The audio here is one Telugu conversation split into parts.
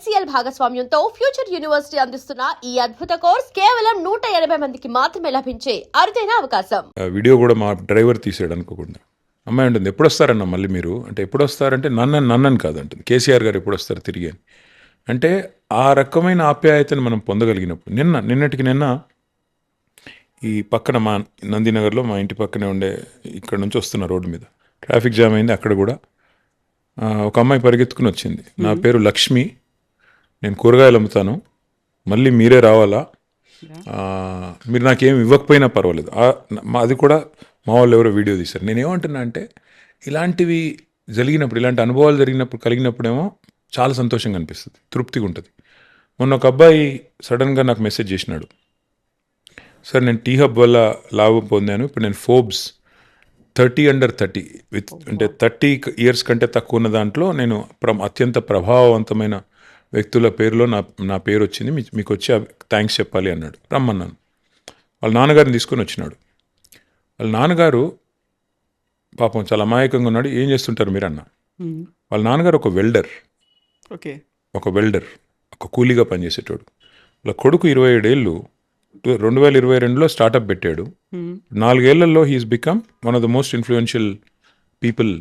HCL భాగస్వామ్యంతో ఫ్యూచర్ యూనివర్సిటీ అందిస్తున్న ఈ అద్భుత కోర్స్ కేవలం 180 మందికి మాత్రమే లభించే అరుదైన అవకాశం. వీడియో కూడా మా డ్రైవర్ తీసాడు అనుకోకుండా. అమ్మాయి ఉంటుంది, ఎప్పుడు వస్తారన్న మళ్ళీ మీరు అంటే, ఎప్పుడు వస్తారంటే నన్నని కాదంటుంది, కేసీఆర్ గారు ఎప్పుడు వస్తారు తిరిగి అని. అంటే ఆ రకమైన ఆప్యాయతను మనం పొందగలిగినప్పుడు నిన్నటికి నిన్న ఈ పక్కన మా నందినగర్లో మా ఇంటి పక్కనే ఉండే ఇక్కడ నుంచి వస్తున్న రోడ్డు మీద ట్రాఫిక్ జామ్ అయింది. అక్కడ కూడా ఒక అమ్మాయి పరిగెత్తుకుని వచ్చింది, నా పేరు లక్ష్మి, నేను కూరగాయలు అమ్ముతాను, మళ్ళీ మీరే రావాలా, మీరు నాకేం ఇవ్వకపోయినా పర్వాలేదు. అది కూడా మా వాళ్ళు ఎవరో వీడియో తీశారు. నేనేమంటున్నా అంటే, ఇలాంటివి జరిగినప్పుడు, ఇలాంటి అనుభవాలు కలిగినప్పుడేమో చాలా సంతోషంగా అనిపిస్తుంది, తృప్తిగా ఉంటుంది. మొన్న ఒక అబ్బాయి సడన్గా నాకు మెసేజ్ చేసినాడు, సార్ నేను టీ హబ్ వల్ల లాభం పొందాను, ఇప్పుడు నేను ఫోర్బ్స్ 30 విత్ అంటే 30 years కంటే తక్కువ ఉన్న దాంట్లో నేను అత్యంత ప్రభావవంతమైన వ్యక్తుల పేరులో నా పేరు వచ్చింది, మీకు వచ్చి థ్యాంక్స్ చెప్పాలి అన్నాడు. రమ్మన్నాను. వాళ్ళ నాన్నగారిని తీసుకొని వచ్చినాడు. వాళ్ళ నాన్నగారు పాపం చాలా అమాయకంగా ఉన్నాడు. ఏం చేస్తుంటారు మీరు అన్న. వాళ్ళ నాన్నగారు ఒక వెల్డర్, ఒక కూలీగా పనిచేసేటోడు. వాళ్ళ కొడుకు 27 ఏళ్ళు 2022లో స్టార్టప్ పెట్టాడు. 4 ఏళ్లలో he's become one of the most influential people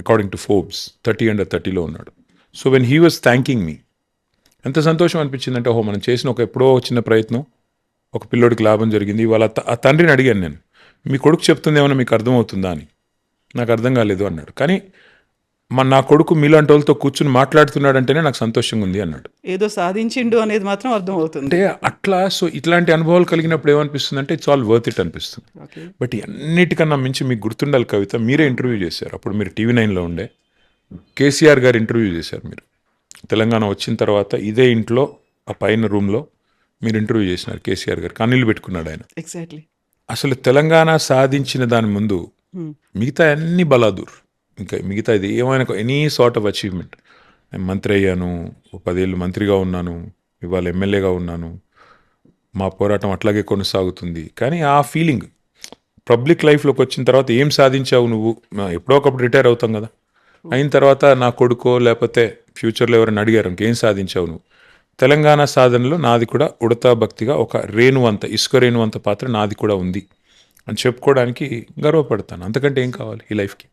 according to Forbes. 30 under 30లో ఉన్నాడు. So when he was thanking me, ఎంత సంతోషం అనిపించిందంటే, ఓహో మనం చేసిన ఎప్పుడో చిన్న ప్రయత్నం ఒక పిల్లోడికి లాభం జరిగింది. వాళ్ళ ఆ తండ్రిని అడిగాను నేను, మీ కొడుకు చెప్తుంది ఏమన్నా మీకు అర్థమవుతుందా అని. నాకు అర్థం కాలేదు అన్నాడు. కానీ నా కొడుకు మీలాంటి వాళ్ళతో కూర్చుని మాట్లాడుతున్నాడంటేనే నాకు సంతోషంగా ఉంది అన్నాడు. ఏదో సాధించిండు అనేది మాత్రం అర్థమవుతుంది. అంటే అట్లా. సో ఇట్లాంటి అనుభవాలు కలిగినప్పుడు ఏమనిపిస్తుంది అంటే, ఇట్స్ ఆల్ వర్త్ ఇట్ అనిపిస్తుంది. బట్ అన్నిటికన్నా మించి మీకు గుర్తుండాలి కవిత, మీరే ఇంటర్వ్యూ చేశారు. అప్పుడు మీరు TV9లో ఉండే కేసీఆర్ గారు ఇంటర్వ్యూ చేశారు. మీరు తెలంగాణ వచ్చిన తర్వాత ఇదే ఇంట్లో ఆ పైన రూమ్లో మీరు ఇంటర్వ్యూ చేసినారు. కేసీఆర్ గారు కన్నీళ్ళు పెట్టుకున్నాడు ఆయన. ఎగ్జాక్ట్లీ. అసలు తెలంగాణ సాధించిన దాని ముందు మిగతా అన్ని బలాదూర్, ఇంకా మిగతా ఇది ఏమైనా ఎనీ సార్ట్ ఆఫ్ అచీవ్మెంట్. నేను మంత్రి అయ్యాను, 10 ఏళ్ళు మంత్రిగా ఉన్నాను, ఇవాళ ఎమ్మెల్యేగా ఉన్నాను, మా పోరాటం అట్లాగే కొనసాగుతుంది. కానీ ఆ ఫీలింగ్ పబ్లిక్ లైఫ్లోకి వచ్చిన తర్వాత ఏం సాధించావు నువ్వు, ఎప్పుడో ఒకప్పుడు రిటైర్ అవుతాం కదా, అయిన తర్వాత నా కొడుకో లేకపోతే ఫ్యూచర్లో ఎవరైనా అడిగారు ఇంకేం సాధించావు నువ్వు, తెలంగాణ సాధనలో నాది కూడా ఉడతా భక్తిగా ఒక రేణువంత, ఇసుక రేణువంత పాత్ర నాది కూడా ఉంది అని చెప్పుకోవడానికి గర్వపడతాను. అంతకంటే ఏం కావాలి ఈ లైఫ్కి.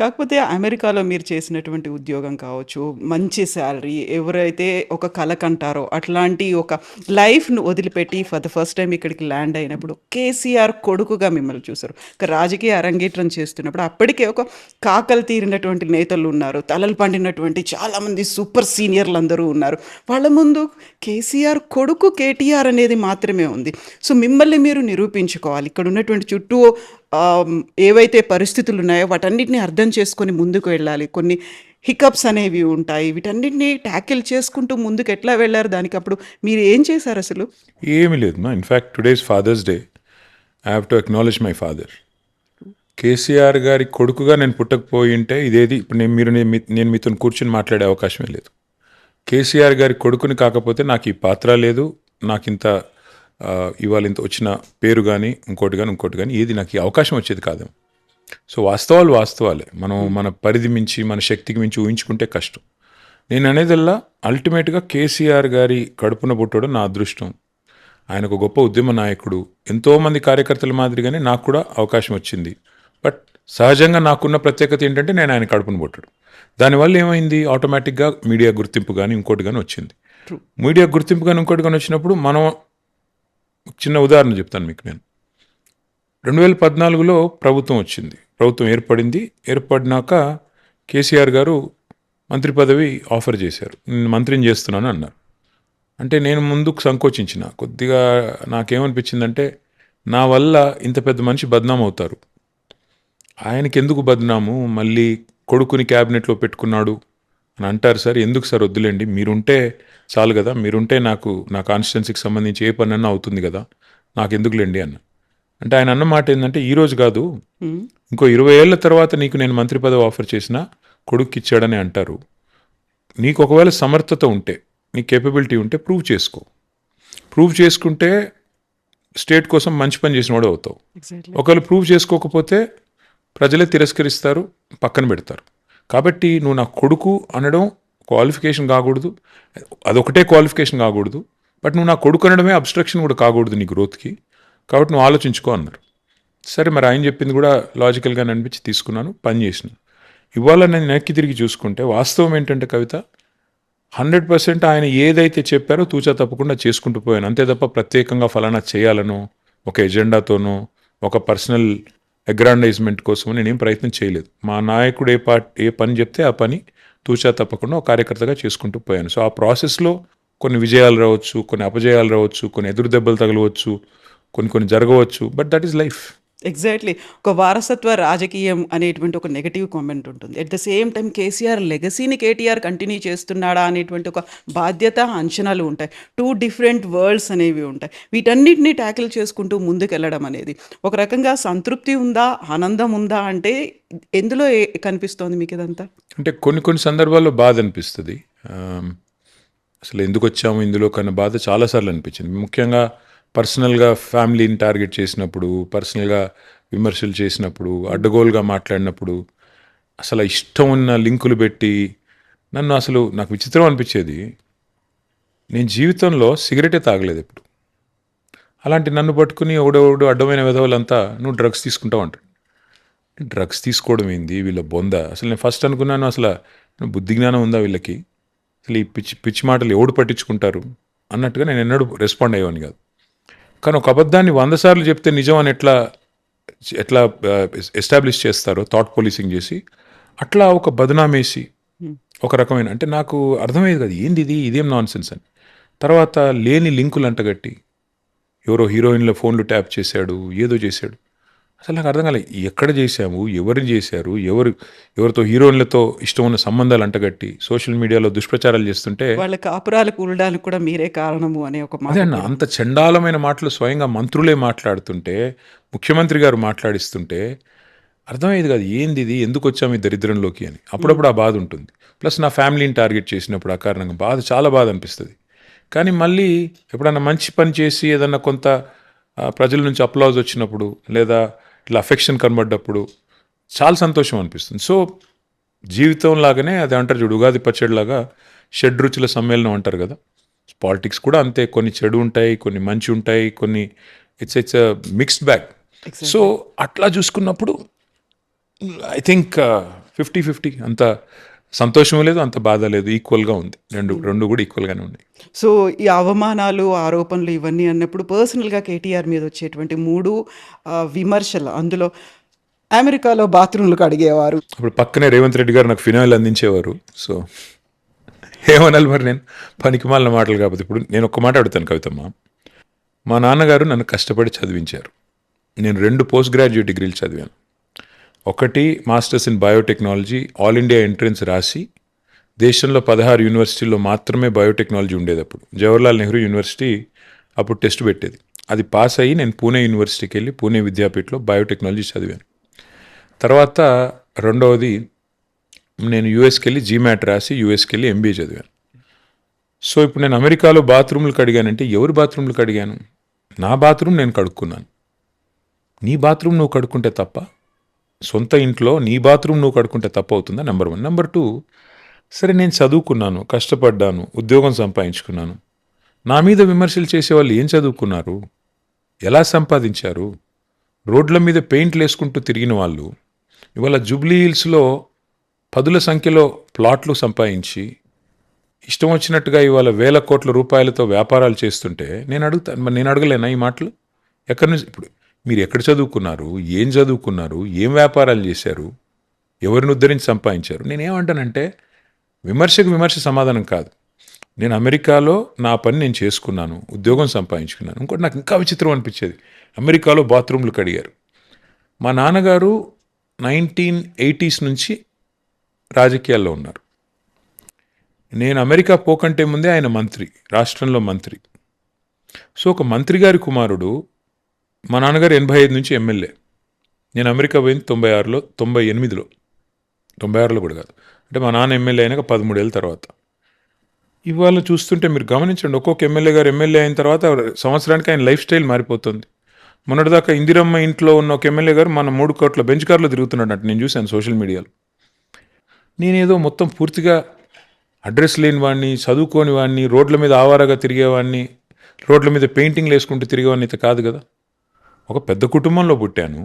కాకపోతే అమెరికాలో మీరు చేసినటువంటి ఉద్యోగం కావచ్చు, మంచి శాలరీ, ఎవరైతే ఒక కల కంటారో అట్లాంటి ఒక లైఫ్ను వదిలిపెట్టి ఫర్ ద ఫస్ట్ టైం ఇక్కడికి ల్యాండ్ అయినప్పుడు కేసీఆర్ కొడుకుగా మిమ్మల్ని చూశారు. ఒక రాజకీయ అరంగేట్రం చేస్తున్నప్పుడు అప్పటికే ఒక కాకలు తీరినటువంటి నేతలు ఉన్నారు, తలలు పండినటువంటి చాలామంది సూపర్ సీనియర్లు అందరూ ఉన్నారు. వాళ్ళ ముందు కేసీఆర్ కొడుకు కేటీఆర్ అనేది మాత్రమే ఉంది. సో మిమ్మల్ని మీరు నిరూపించుకోవాలి. ఇక్కడ ఉన్నటువంటి చుట్టూ ఏవైతే పరిస్థితులు ఉన్నాయో వాటన్నిటిని అర్థం చేసుకొని ముందుకు వెళ్ళాలి. కొన్ని హికప్స్ అనేవి ఉంటాయి, వీటన్నిటిని ట్యాకిల్ చేసుకుంటూ ముందుకు ఎట్లా వెళ్ళారు? దానికి అప్పుడు మీరు ఏం చేశారు? అసలు ఏమీ లేదు మా. In fact today's Father's Day, I have to acknowledge my father. KCR గారి కొడుకుగా నేను పుట్టకపోయి ఉంటే ఇదేది ఇప్పుడు నేను మీతో కూర్చొని మాట్లాడే అవకాశమే లేదు. కేసీఆర్ గారి కొడుకుని కాకపోతే నాకు ఈ పాత్ర లేదు, నాకు ఇంత ఇవాళ ఇంత వచ్చిన పేరు కానీ ఇంకోటి కానీ ఏది నాకు ఈ అవకాశం వచ్చేది కాదు. సో వాస్తవాలే. మనం మన పరిధి మించి మన శక్తికి మించి ఊహించుకుంటే కష్టం. నేను అనేదల్లా అల్టిమేట్గా కేసీఆర్ గారి కడుపున పుట్టడం నా అదృష్టం. ఆయన ఒక గొప్ప ఉద్యమ నాయకుడు, ఎంతోమంది కార్యకర్తల మాదిరిగానే నాకు కూడా అవకాశం వచ్చింది. బట్ సహజంగా నాకున్న ప్రత్యేకత ఏంటంటే నేను ఆయన కడుపున పుట్టడం. దానివల్ల ఏమైంది, ఆటోమేటిక్గా మీడియా గుర్తింపు కానీ ఇంకోటి కానీ వచ్చింది. మీడియా గుర్తింపు కానీ ఇంకోటి కానీ వచ్చినప్పుడు మనం చిన్న ఉదాహరణ చెప్తాను మీకు. నేను 2014లో ప్రభుత్వం వచ్చింది, ప్రభుత్వం ఏర్పడినాక కేసీఆర్ గారు మంత్రి పదవి ఆఫర్ చేశారు. నేను మంత్రిని చేస్తున్నాను అన్నారు. అంటే నేను ముందుకు సంకోచించిన కొద్దిగా. నాకేమనిపించిందంటే, నా వల్ల ఇంత పెద్ద మనిషి బద్నాం అవుతారు, ఆయనకి ఎందుకు బద్నాము, మళ్ళీ కొడుకుని క్యాబినెట్లో పెట్టుకున్నాడు అని అంటారు సార్, ఎందుకు సార్ వద్దులేండి, మీరుంటే చాలు కదా, మీరుంటే నాకు నా కాన్స్టిట్యున్సీకి సంబంధించి ఏ పని అన్నా అవుతుంది కదా, నాకు ఎందుకులేండి అన్న. అంటే ఆయన అన్న మాట ఏంటంటే, ఈరోజు కాదు ఇంకో 20 ఏళ్ల తర్వాత నీకు నేను మంత్రి పదవి ఆఫర్ చేసినా కొడుక్కి ఇచ్చాడని అంటారు. నీకు ఒకవేళ సమర్థత ఉంటే, నీ కేపబిలిటీ ఉంటే ప్రూవ్ చేసుకుంటే స్టేట్ కోసం మంచి పని చేసిన వాడు అవుతావు. ఒకవేళ ప్రూవ్ చేసుకోకపోతే ప్రజలే తిరస్కరిస్తారు, పక్కన పెడతారు. కాబట్టి నువ్వు నా కొడుకు అనడం క్వాలిఫికేషన్ కాకూడదు, అదొకటే క్వాలిఫికేషన్ కాకూడదు, బట్ నువ్వు నా కొడుకు అనడమే అబ్స్ట్రక్షన్ కూడా కాకూడదు నీ గ్రోత్కి, కాబట్టి నువ్వు ఆలోచించుకో అన్నారు. సరే మరి ఆయన చెప్పింది కూడా లాజికల్గా అనిపించి తీసుకున్నాను, పని చేసిన. ఇవాళ నేను వెనక్కి తిరిగి చూసుకుంటే వాస్తవం ఏంటంటే కవిత, 100% ఆయన ఏదైతే చెప్పారో తూచా తప్పకుండా చేసుకుంటూ పోయాను, అంతే తప్ప ప్రత్యేకంగా ఫలానా చేయాలనో, ఒక ఎజెండాతోనో, ఒక పర్సనల్ అగ్రాండైజ్మెంట్ కోసం నేనేం ప్రయత్నం చేయలేదు. మా నాయకుడు ఏ పని చెప్తే ఆ పని తూచా తప్పకుండా ఒక కార్యకర్తగా చేసుకుంటూ పోయాను. సో ఆ ప్రాసెస్లో కొన్ని విజయాలు రావచ్చు, కొన్ని అపజయాలు రావచ్చు, కొన్ని ఎదురు దెబ్బలు తగలవచ్చు, కొన్ని జరగవచ్చు, but that is life. Exactly. ఒక వారసత్వ రాజకీయం అనేటువంటి ఒక నెగటివ్ కామెంట్ ఉంటుంది. At the same time KCR లెగసీని కేటీఆర్ కంటిన్యూ చేస్తున్నాడా అనేటువంటి ఒక బాధ్యత, అంచనాలు ఉంటాయి. 2 డిఫరెంట్ వరల్డ్స్ అనేవి ఉంటాయి. వీటన్నిటిని ట్యాకిల్ చేసుకుంటూ ముందుకెళ్ళడం అనేది ఒక రకంగా సంతృప్తి ఉందా, ఆనందం ఉందా అంటే ఎందులో కనిపిస్తోంది మీకు ఇదంతా? అంటే కొన్ని సందర్భాల్లో బాధ అనిపిస్తుంది. అసలు ఎందుకు వచ్చాము ఇందులో కన్నా బాధ చాలాసార్లు అనిపించింది. ముఖ్యంగా పర్సనల్గా ఫ్యామిలీని టార్గెట్ చేసినప్పుడు, పర్సనల్గా విమర్శలు చేసినప్పుడు, అడ్డగోలుగా మాట్లాడినప్పుడు, అసలు ఇష్టం ఉన్న లింకులు పెట్టి నాకు విచిత్రం అనిపించేది. నేను జీవితంలో సిగరెటే తాగలేదు ఎప్పుడు. అలాంటి నన్ను పట్టుకుని ఎవడెవడు అడ్డమైన విధవులంతా నువ్వు డ్రగ్స్ తీసుకుంటావు అంటాడు. డ్రగ్స్ తీసుకోవడం ఏంది వీళ్ళ బొంద? అసలు నేను ఫస్ట్ అనుకున్నాను, అసలు బుద్ధి జ్ఞానం ఉందా వీళ్ళకి, అసలు ఈ పిచ్చి మాటలు ఎవడు పట్టించుకుంటారు అన్నట్టుగా నేను ఎన్నడూ రెస్పాండ్ అయ్యేవాని కాదు. కానీ ఒక అబద్ధాన్ని 100 సార్లు చెప్తే నిజం అని ఎట్లా ఎస్టాబ్లిష్ చేస్తారో థాట్ పోలీసింగ్ చేసి, అట్లా ఒక బదనామేసి ఒక రకమైన, అంటే నాకు అర్థమయ్యేది కాదు ఏంది ఇదేం నాన్ సెన్స్ అని. తర్వాత లేని లింకులు అంటగట్టి ఎవరో హీరోయిన్ల ఫోన్లు ట్యాప్ చేశాడు, ఏదో చేశాడు. అసలు నాకు అర్థం కాలేదు ఎక్కడ చేశాము, ఎవరిని చేశారు, ఎవరితో హీరోయిన్లతో ఇష్టం ఉన్న సంబంధాలు అంటగట్టి సోషల్ మీడియాలో దుష్ప్రచారాలు చేస్తుంటే వాళ్ళ కాపురాలు కూలడానికి కూడా మీరే కారణము అనే ఒక మాట. అదే అన్న, అంత చండాలమైన మాటలు స్వయంగా మంత్రులే మాట్లాడుతుంటే, ముఖ్యమంత్రి గారు మాట్లాడిస్తుంటే అర్థమయ్యేది కాదు ఏంది ఎందుకు వచ్చాము ఈ దరిద్రంలోకి అని. అప్పుడప్పుడు ఆ బాధ ఉంటుంది. ప్లస్ నా ఫ్యామిలీని టార్గెట్ చేసినప్పుడు ఆ కారణంగా చాలా బాధ అనిపిస్తుంది. కానీ మళ్ళీ ఎప్పుడన్నా మంచి పని చేసి ఏదన్నా కొంత ప్రజల నుంచి అప్లాజ్ వచ్చినప్పుడు, లేదా ఇట్లా అఫెక్షన్ కనబడ్డప్పుడు చాలా సంతోషం అనిపిస్తుంది. సో జీవితం లాగానే అది అంటారు చూడు, ఉగాది పచ్చడిలాగా షడ్రుచుల సమ్మేళనం అంటారు కదా, పాలిటిక్స్ కూడా అంతే. కొన్ని చెడు ఉంటాయి, కొన్ని మంచి ఉంటాయి, కొన్ని ఇట్స్ మిక్స్డ్ బ్యాగ్. సో అట్లా చూసుకున్నప్పుడు ఐ థింక్ 50-50, అంత సంతోషం లేదు, అంత బాధ లేదు, ఈక్వల్గా ఉంది. రెండు కూడా ఈక్వల్గానే ఉన్నాయి. సో ఈ అవమానాలు, ఆరోపణలు ఇవన్నీ అన్నప్పుడు పర్సనల్గా కేటీఆర్ మీద వచ్చేటువంటి 3 విమర్శలు, అందులో అమెరికాలో బాత్రూమ్లు కడిగేవారు, అప్పుడు పక్కనే రేవంత్ రెడ్డి గారు నాకు ఫినాయిల్ అందించేవారు. సో ఏమనాలి మరి, నేను పనికిమాలిన మాటలు కాకపోతే. ఇప్పుడు నేను ఒక్క మాట అడుగుతాను కవితమ్మ, మా నాన్నగారు నన్ను కష్టపడి చదివించారు. నేను 2 పోస్ట్ గ్రాడ్యుయేట్ డిగ్రీలు చదివాను. ఒకటి masters in biotechnology, all India entrance రాసి దేశంలో 16 యూనివర్సిటీల్లో మాత్రమే బయోటెక్నాలజీ ఉండేది. అప్పుడు జవహర్లాల్ నెహ్రూ యూనివర్సిటీ అప్పుడు టెస్ట్ పెట్టేది. అది పాస్ అయ్యి నేను పూణే యూనివర్సిటీకి వెళ్ళి పూణే విద్యాపీఠలో బయోటెక్నాలజీ చదివాను. తర్వాత రెండవది నేను యూఎస్కి వెళ్ళి జీమాట్ రాసి యూఎస్కి వెళ్ళి ఎంబీఏ చదివాను. సో ఇప్పుడు నేను అమెరికాలో బాత్రూమ్లు కడిగానంటే ఎవరి బాత్రూమ్లు కడిగాను? నా బాత్రూమ్ నేను కడుక్కున్నాను. నీ బాత్రూమ్ నువ్వు కడుక్కుంటే తప్ప, సొంత ఇంట్లో నీ బాత్రూమ్ నువ్వు కడుక్కుంటే తప్ప అవుతుందా? నెంబర్ 1. నెంబర్ 2, సరే నేను చదువుకున్నాను, కష్టపడ్డాను, ఉద్యోగం సంపాదించుకున్నాను. నా మీద విమర్శలు చేసేవాళ్ళు ఏం చదువుకున్నారు, ఎలా సంపాదించారు? రోడ్ల మీద పెయింట్లు వేసుకుంటూ తిరిగిన వాళ్ళు ఇవాళ జూబ్లీ హిల్స్లో 10ల సంఖ్యలో ప్లాట్లు సంపాదించి ఇష్టం వచ్చినట్టుగా ఇవాళ వేల కోట్ల రూపాయలతో వ్యాపారాలు చేస్తుంటే నేను అడగలేనా ఈ మాటలు? ఎక్కడి నుంచి? ఇప్పుడు మీరు ఎక్కడ చదువుకున్నారు, ఏం చదువుకున్నారు, ఏం వ్యాపారాలు చేశారు, ఎవరిని ఉద్ధరించి సంపాదించారు? నేనేమంటానంటే విమర్శ సమాధానం కాదు. నేను అమెరికాలో నా పని నేను చేసుకున్నాను, ఉద్యోగం సంపాదించుకున్నాను. ఇంకోటి నాకు ఇంకా విచిత్రం అనిపించేది, అమెరికాలో బాత్రూమ్లు కడిగారు. మా నాన్నగారు 1980s నుంచి రాజకీయాల్లో ఉన్నారు. నేను అమెరికా పోకంటే ముందే ఆయన మంత్రి, రాష్ట్రంలో మంత్రి. సో ఒక మంత్రి గారి కుమారుడు, మా నాన్నగారు 85 నుంచి ఎమ్మెల్యే. నేను అమెరికా పోయింది 96లో, 98లో కూడా కాదు, అంటే మా నాన్న ఎమ్మెల్యే అయినాక 13 ఏళ్ళ తర్వాత. ఇవాళ చూస్తుంటే మీరు గమనించండి, ఒక్కొక్క ఎమ్మెల్యే గారు ఎమ్మెల్యే అయిన తర్వాత సంవత్సరానికి ఆయన లైఫ్ స్టైల్ మారిపోతుంది. మొన్నటిదాకా ఇందిరమ్మ ఇంట్లో ఉన్న ఒక ఎమ్మెల్యే గారు మన 3 కోట్ల బెంచ్ కార్లో తిరుగుతున్నాడు అంటే నేను చూశాను సోషల్ మీడియాలో. నేనేదో మొత్తం పూర్తిగా అడ్రస్ లేని వాడిని, చదువుకోని వాడిని, రోడ్ల మీద ఆవారాగా తిరిగేవాడిని, రోడ్ల మీద పెయింటింగ్లు వేసుకుంటూ తిరిగేవాడిని అయితే కాదు కదా. ఒక పెద్ద కుటుంబంలో పుట్టాను.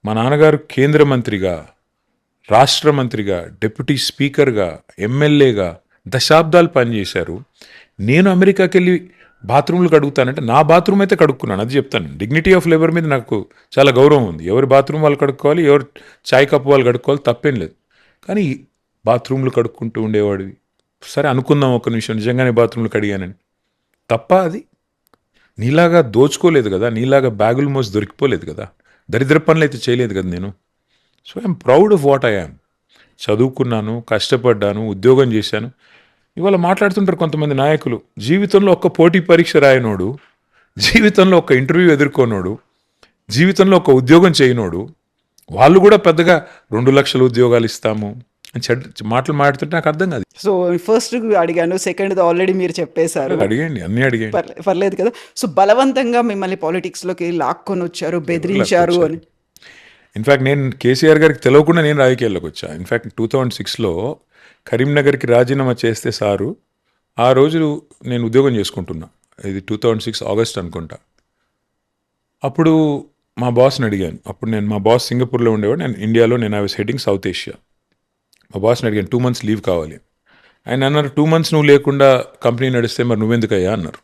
మా నాన్నగారు కేంద్ర మంత్రిగా, రాష్ట్ర మంత్రిగా, డిప్యూటీ స్పీకర్గా, ఎమ్మెల్యేగా దశాబ్దాలు పనిచేశారు. నేను అమెరికాకి వెళ్ళి బాత్రూమ్లు కడుగుతానంటే నా బాత్రూమ్ అయితే కడుక్కున్నాను, అది చెప్తాను. డిగ్నిటీ ఆఫ్ లేబర్ మీద నాకు చాలా గౌరవం ఉంది. ఎవరి బాత్రూమ్ వాళ్ళు కడుక్కోవాలి, ఎవరు చాయ్ కప్పు వాళ్ళు కడుక్కోవాలి, తప్పేం లేదు. కానీ బాత్రూమ్లు కడుక్కుంటూ ఉండేవాడివి. సరే అనుకుందాం ఒక నిమిషం, నిజంగానే బాత్రూమ్లు కడిగానని. తప్ప అది? నీలాగా దోచుకోలేదు కదా, నీలాగా బ్యాగులు మోసి దొరికిపోలేదు కదా, దరిద్ర పనులు అయితే చేయలేదు కదా నేను. So I'm proud of what I am. చదువుకున్నాను, కష్టపడ్డాను, ఉద్యోగం చేశాను. ఇవాళ మాట్లాడుతుంటారు కొంతమంది నాయకులు, జీవితంలో ఒక్క పోటీ పరీక్ష రాయనోడు, జీవితంలో ఒక ఇంటర్వ్యూ ఎదుర్కోనోడు, జీవితంలో ఒక ఉద్యోగం చేయనోడు, వాళ్ళు కూడా పెద్దగా 2 లక్షల ఉద్యోగాలు ఇస్తాము అని మాటలు మాట్లాడుతుంటే నాకు అర్థం కాదు. సో ఫస్ట్ అడిగాను, సెకండ్ ఆల్రెడీ మీరు చెప్పేశారు. అడిగండి, అన్నీ అడిగండి. పర్లేదు కదా. సో బలవంతంగా మిమ్మల్ని పాలిటిక్స్లోకి లాక్కొని వచ్చారు, బెదిరించారు అని. ఇన్ఫ్యాక్ట్ నేను కేసీఆర్ గారికి తెలియకుండా నేను రాజకీయాల్లోకి వచ్చా. ఇన్ఫ్యాక్ట్ 2006లో కరీంనగర్కి రాజీనామా చేస్తే సారు, ఆ రోజు నేను ఉద్యోగం చేసుకుంటున్నా. ఇది 2006 ఆగస్ట్ అనుకుంటా. అప్పుడు మా బాస్ని అడిగాను. అప్పుడు మా బాస్ సింగపూర్లో ఉండేవాడు, నేను ఇండియాలో, నేను I was heading south Asia. మా బాస్ని అడిగాను 2 months లీవ్ కావాలి. ఆయన అన్నారు 2 months నువ్వు లేకుండా కంపెనీ నడిస్తే మరి నువ్వెందుకయ్యా అన్నారు.